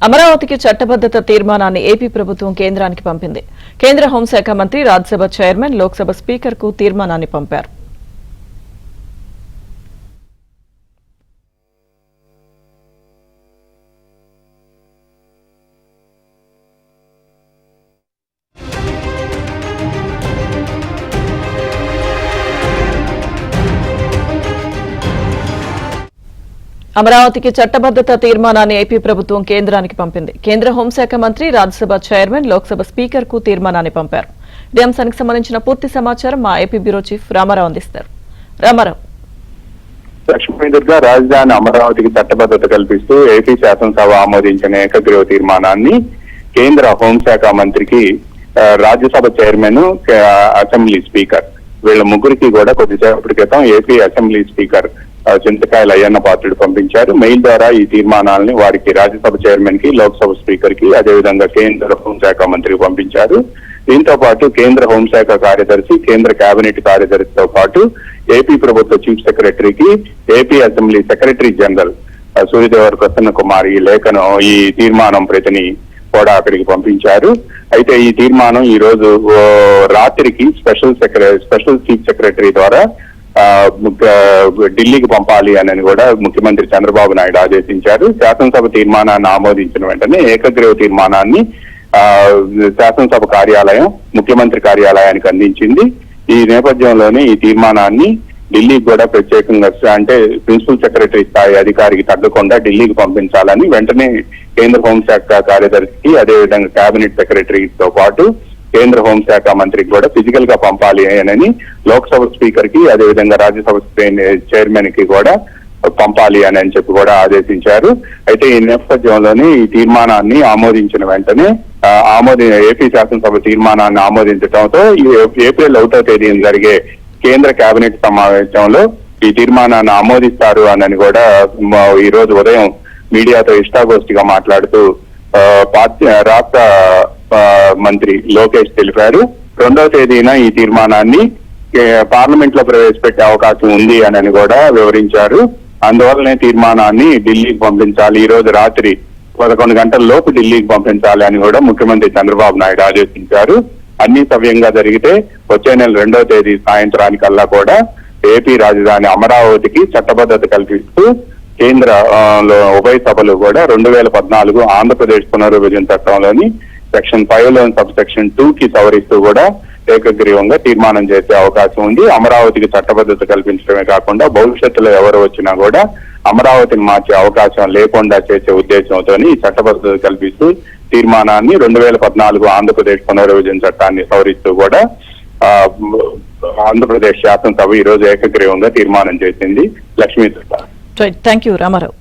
అమరావతికి చట్టబద్ధత తీర్మానాన్ని ఏపీ ప్రభుత్వం కేంద్రానికి పంపింది. కేంద్ర హోంశాఖ మంత్రి రాజ్యసభ చైర్మన్ లోక్సభ స్పీకర్ కు తీర్మానాన్ని పంపారు. అమరావతికి చట్టబద్ధత తీర్మానాన్ని ఏపీ ప్రభుత్వం కేంద్రానికి పంపింది. కేంద్ర హోంశాఖ మంత్రి రాజ్యసభ చైర్మన్ లోక్సభ స్పీకర్ కు తీర్మానాన్ని పంపారు. ఈ అంశానికి సంబంధించిన పూర్తి సమాచారం మా ఏపీ బ్యూరో చీఫ్ రామారావు అందిస్తారు. రామారావు. లక్ష్మీదుర్గ రాజధాని అమరావతికి చట్టబద్ధత కల్పిస్తూ ఏపీ శాసనసభ ఆమోదించిన ఏకగ్రీవ తీర్మానాన్ని కేంద్ర హోంశాఖ మంత్రికి రాజ్యసభ చైర్మన్ అసెంబ్లీ స్పీకర్ వీళ్ళ ముగ్గురికి కూడా కొద్దిసేపటి క్రితం ఏపీ అసెంబ్లీ స్పీకర్ చింతకాయల అయ్యన్న పాత్రుడు పంపించారు. మెయిల్ ద్వారా ఈ తీర్మానాలని వారికి రాజ్యసభ చైర్మన్ కి, లోక్సభ స్పీకర్ కి, అదేవిధంగా కేంద్ర హోంశాఖ మంత్రికి పంపించారు. దీంతో పాటు కేంద్ర హోంశాఖ కార్యదర్శి, కేంద్ర కేబినెట్ కార్యదర్శితో పాటు ఏపీ ప్రభుత్వ చీఫ్ సెక్రటరీకి, AP assembly secretary general Suryadevara Prasanna Kumar ఈ తీర్మానం ప్రతిని కూడా అక్కడికి పంపించారు. అయితే ఈ తీర్మానం ఈ రోజు రాత్రికి స్పెషల్ చీఫ్ సెక్రటరీ ద్వారా ఢిల్లీకి పంపాలి అని కూడా ముఖ్యమంత్రి చంద్రబాబు నాయుడు ఆదేశించారు. శాసనసభ తీర్మానాన్ని ఆమోదించిన వెంటనే ఏకగ్రీవ తీర్మానాన్ని శాసనసభ కార్యాలయం ముఖ్యమంత్రి కార్యాలయానికి అందించింది. ఈ నేపథ్యంలోనే ఈ తీర్మానాన్ని ఢిల్లీకి కూడా ప్రత్యేకంగా అంటే ప్రిన్సిపల్ సెక్రటరీ స్థాయి అధికారికి తగ్గకుండా ఢిల్లీకి పంపించాలని వెంటనే కేంద్ర హోంశాఖ కార్యదర్శికి, అదేవిధంగా కేబినెట్ సెక్రటరీతో పాటు కేంద్ర హోంశాఖ మంత్రికి కూడా ఫిజికల్ గా పంపాలి అని లోక్సభ స్పీకర్ కి, అదేవిధంగా రాజ్యసభ చైర్మన్ కి కూడా పంపాలి అని చెప్పి కూడా ఆదేశించారు. అయితే ఈ నేపథ్యంలోనే ఈ తీర్మానాన్ని ఆమోదించిన వెంటనే ఏపీ శాసనసభ తీర్మానాన్ని ఆమోదించడంతో ఏప్రిల్ 1వ తేదీన జరిగే కేంద్ర కేబినెట్ సమావేశంలో ఈ తీర్మానాన్ని ఆమోదిస్తారు అని కూడా ఈ రోజు ఉదయం మీడియాతో ఇష్టాగోష్ఠిగా మాట్లాడుతూ రాష్ట్ర మంత్రి లోకేష్ తెలిపారు. 2వ తేదీన ఈ తీర్మానాన్ని పార్లమెంట్ లో ప్రవేశపెట్టే అవకాశం ఉంది అని కూడా వివరించారు. అందువల్లనే తీర్మానాన్ని ఢిల్లీకి పంపించాలి, ఈ రోజు రాత్రి 11 గంటల లోపు ఢిల్లీకి పంపించాలి అని కూడా ముఖ్యమంత్రి చంద్రబాబు నాయుడు ఆదేశించారు. అన్ని సవ్యంగా జరిగితే వచ్చే నెల 2వ తేదీ సాయంత్రానికల్లా కూడా ఏపీ రాజధాని అమరావతికి చట్టబద్ధత కల్పిస్తూ కేంద్ర ఉభయ సభలు కూడా 2014 ఆంధ్రప్రదేశ్ పునర్విభజన చట్టంలోని సెక్షన్ 5లోని సబ్ సెక్షన్ 2 కి సవరిస్తూ కూడా ఏకగ్రీవంగా తీర్మానం చేసే అవకాశం ఉంది. అమరావతికి చట్టబద్ధత కల్పించడమే కాకుండా భవిష్యత్తులో ఎవరు వచ్చినా కూడా అమరావతిని మార్చే అవకాశం లేకుండా చేసే ఉద్దేశంతో ఈ చట్టబద్ధత కల్పిస్తూ తీర్మానాన్ని 2014 ఆంధ్రప్రదేశ్ పునర్విభజన చట్టాన్ని సవరిస్తూ కూడా ఆంధ్రప్రదేశ్ శాసనసభ ఈ రోజు ఏకగ్రీవంగా తీర్మానం చేసింది. లక్ష్మీ. Thank you Ramarao.